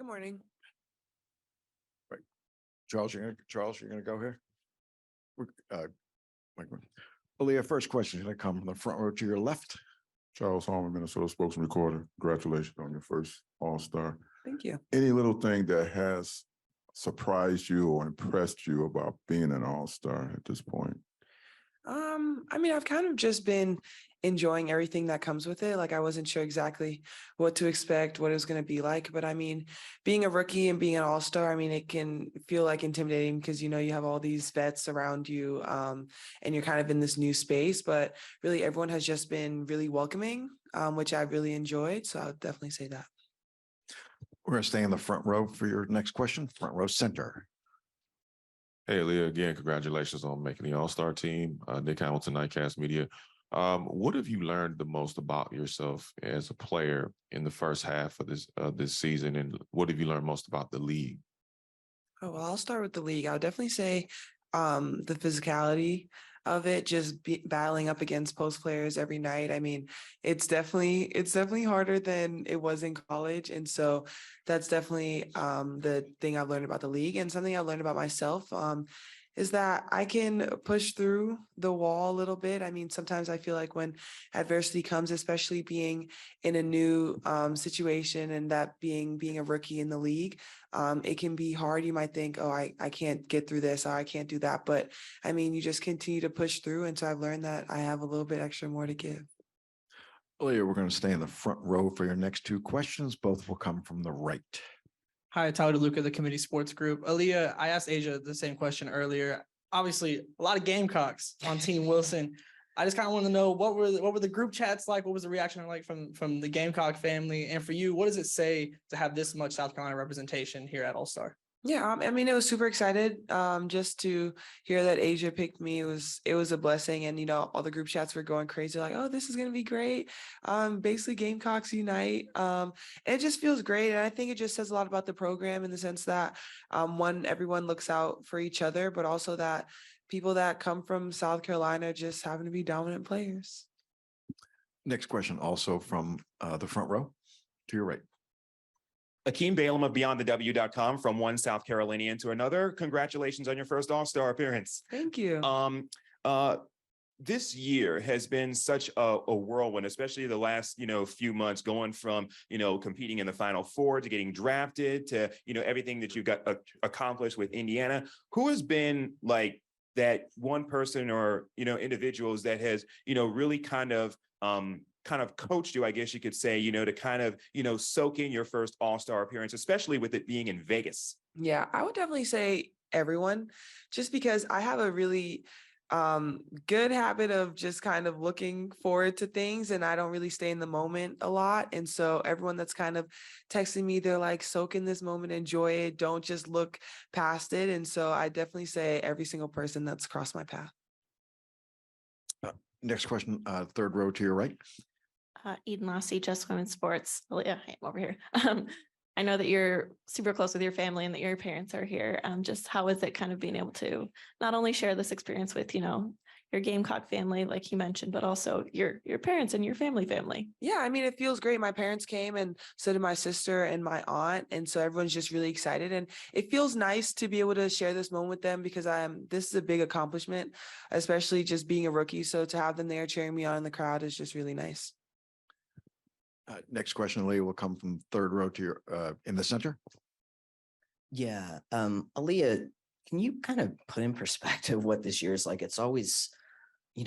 Good morning. Right. Charles, you're gonna go here? Aliyah, first question is gonna come from the front row to your left. Charles Holman, Minnesota spokesman recorder. Congratulations on your first All-Star. Thank you. Any little thing that has surprised you or impressed you about being an All-Star at this point? I mean, I've kind of just been enjoying everything that comes with it. Like, I wasn't sure exactly what to expect, what it was going to be like. But I mean, being a rookie and being an all-star, I mean, it can feel like intimidating because, you have all these vets around you and you're kind of in this new space. But really, everyone has just been really welcoming, which I've really enjoyed. So I would definitely say that. We're gonna stay in the front row for your next question. Front row center. Hey, Leah, again, congratulations on making the All-Star team. Nick Hamilton, Nightcast Media. What have you learned the most about yourself as a player in the first half of this season, and what have you learned most about the league? Oh, well, I'll start with the league. I would definitely say the physicality of it, just battling up against post players every night. I mean, it's definitely harder than it was in college. And so that's definitely the thing I've learned about the league. And something I've learned about myself is that I can push through the wall a little bit. I mean, sometimes I feel like when adversity comes, especially being in a new situation and that being a rookie in the league, it can be hard. You might think, oh, I can't get through this, or I can't do that. But I mean, you just continue to push through. And so I've learned that I have a little bit extra more to give. Aliyah, we're going to stay in the front row for your next two questions. Both will come from the right. Hi, Tyler DeLuca, the Committee Sports Group. Aliyah, I asked Asia the same question earlier. Obviously, a lot of Gamecocks on Team Wilson. I just kind of want to know what were the group chats like? What was the reaction like from the Gamecock family? And for you, what does it say to have this much South Carolina representation here at All-Star? Yeah, I mean, it was super excited just to hear that Asia picked me. It was a blessing, and all the group chats were going crazy, like, "Oh, this is gonna be great." Basically, Gamecocks unite. It just feels great, and I think it just says a lot about the program in the sense that everyone looks out for each other, but also that people that come from South Carolina just happen to be dominant players. Next question, also from the front row to your right. Akeem Balaam of BeyondTheW.com, from one South Carolinian to another. Congratulations on your first All-Star appearance. Thank you. This year has been such a whirlwind, especially the last, few months, going from, competing in the Final Four to getting drafted to, everything that you've got accomplished with Indiana. Who has been like that one person or, individuals that has, really kind of coached you, I guess you could say, to kind of, soak in your first All-Star appearance, especially with it being in Vegas? Yeah, I would definitely say everyone, just because I have a really good habit of just kind of looking forward to things, and I don't really stay in the moment a lot. And so everyone that's kind of texting me, they're like, soak in this moment, enjoy it, don't just look past it. And so I definitely say every single person that's crossed my path. Next question, third row to your right. Eden Lassie, Just Women's Sports. Aliyah, I'm over here. I know that you're super close with your family and that your parents are here. Just how is it kind of being able to not only share this experience with, your Gamecock family, like you mentioned, but also your parents and your family? Yeah, I mean, it feels great. My parents came, and so did my sister and my aunt. And so everyone's just really excited. And it feels nice to be able to share this moment with them because this is a big accomplishment, especially just being a rookie. So to have them there cheering me on in the crowd is just really nice. Next question, Aliyah, will come from third row to your in the center. Yeah. Aliyah, can you kind of put in perspective what this year is like? It's always,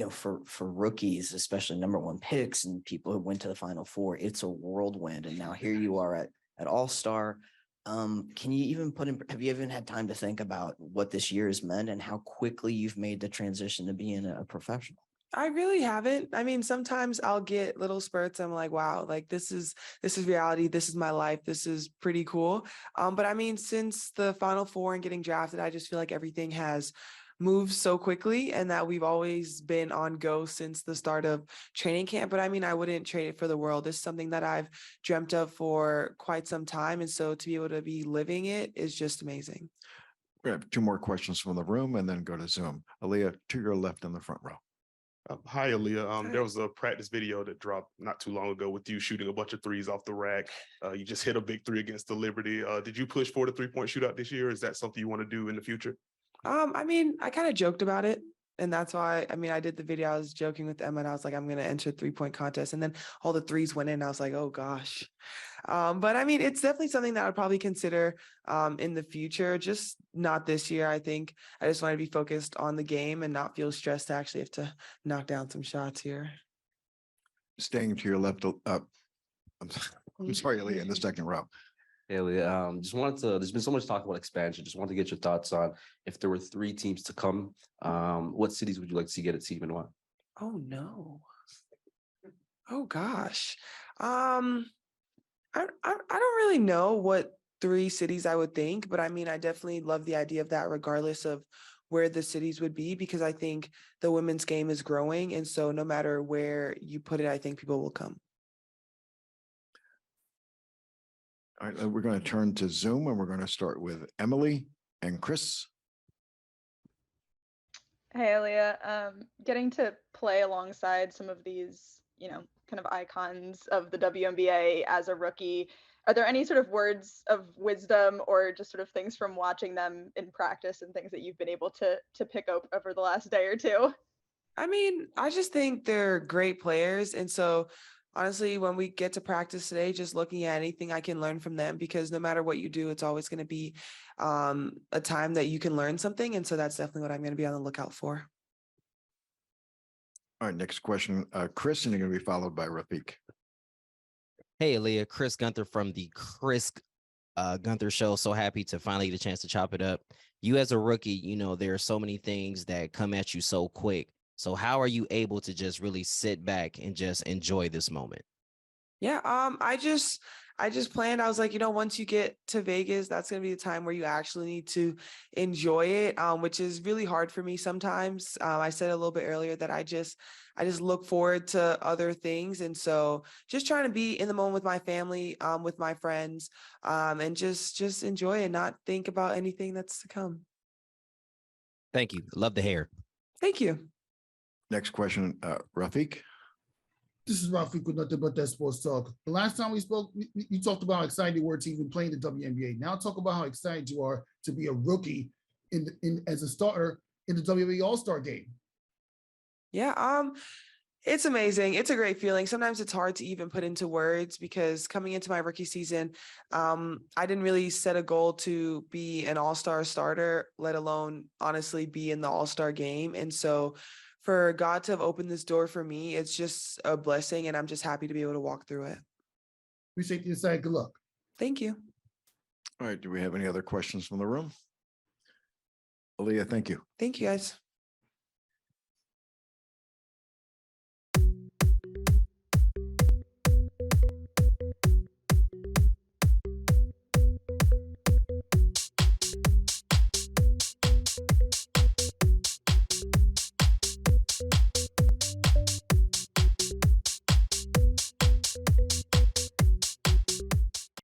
for rookies, especially number one picks and people who went to the Final Four, it's a whirlwind. And now here you are at All-Star. Can you even have you even had time to think about what this year has meant and how quickly you've made the transition to being a professional? I really haven't. I mean, sometimes I'll get little spurts. I'm like, wow, like this is reality. This is my life. This is pretty cool. But I mean, since the Final Four and getting drafted, I just feel like everything has moved so quickly and that we've always been on go since the start of training camp. But I mean, I wouldn't trade it for the world. It's something that I've dreamt of for quite some time. And so to be able to be living it is just amazing. We have two more questions from the room and then go to Zoom. Aliyah, to your left in the front row. Hi, Aliyah. Hi. There was a practice video that dropped not too long ago with you shooting a bunch of threes off the rack. You just hit a big three against the Liberty. Did you push for the 3-point shootout this year? Is that something you want to do in the future? I mean, I kind of joked about it. And that's why, I mean, I did the video. I was joking with Emma and I was like, I'm going to enter 3-point contest. And then all the threes went in. I was like, oh gosh. But I mean, it's definitely something that I would probably consider in the future, just not this year. I think I just want to be focused on the game and not feel stressed to actually have to knock down some shots here. Staying to your left, I'm sorry, Aliyah, in the second row. Haley, just wanted to, there's been so much talk about expansion. Just wanted to get your thoughts on if there were 3 teams to come, what cities would you like to see get a team and what? Oh no. Oh gosh. I don't really know what 3 cities I would think, but I mean, I definitely love the idea of that regardless of where the cities would be, because I think the women's game is growing. And so no matter where you put it, I think people will come. All right, we're going to turn to Zoom and we're going to start with Emily and Chris. Hey, Aliyah, getting to play alongside some of these, kind of icons of the WNBA as a rookie, are there any sort of words of wisdom or just sort of things from watching them in practice and things that you've been able to pick up over the last day or two? I mean, I just think they're great players. And so honestly, when we get to practice today, just looking at anything I can learn from them, because no matter what you do, it's always going to be a time that you can learn something. And so that's definitely what I'm going to be on the lookout for. All right, next question, Chris, and you're going to be followed by Rafiq. Hey, Aliyah, Chris Gunther from the Chris Gunther Show. So happy to finally get a chance to chop it up. You as a rookie, there are so many things that come at you so quick. So how are you able to just really sit back and just enjoy this moment? Yeah, I just planned. I was like, once you get to Vegas, that's gonna be the time where you actually need to enjoy it, which is really hard for me sometimes. I said a little bit earlier that I just look forward to other things, and so just trying to be in the moment with my family, with my friends, and just enjoy and not think about anything that's to come. Thank you. Love the hair. Thank you. Next question, Rafiq. This is Rafiq with Nothing But That Sports Talk. The last time we spoke, you talked about how excited you were to even play in the WNBA. Now talk about how excited you are to be a rookie as a starter in the WNBA All-Star game. Yeah, it's amazing. It's a great feeling. Sometimes it's hard to even put into words because coming into my rookie season, I didn't really set a goal to be an all-star starter, let alone honestly be in the all-star game. And so for God to have opened this door for me, it's just a blessing, and I'm just happy to be able to walk through it. Appreciate the insight. Good luck. Thank you. All right, do we have any other questions from the room? Aliyah, thank you. Thank you, guys.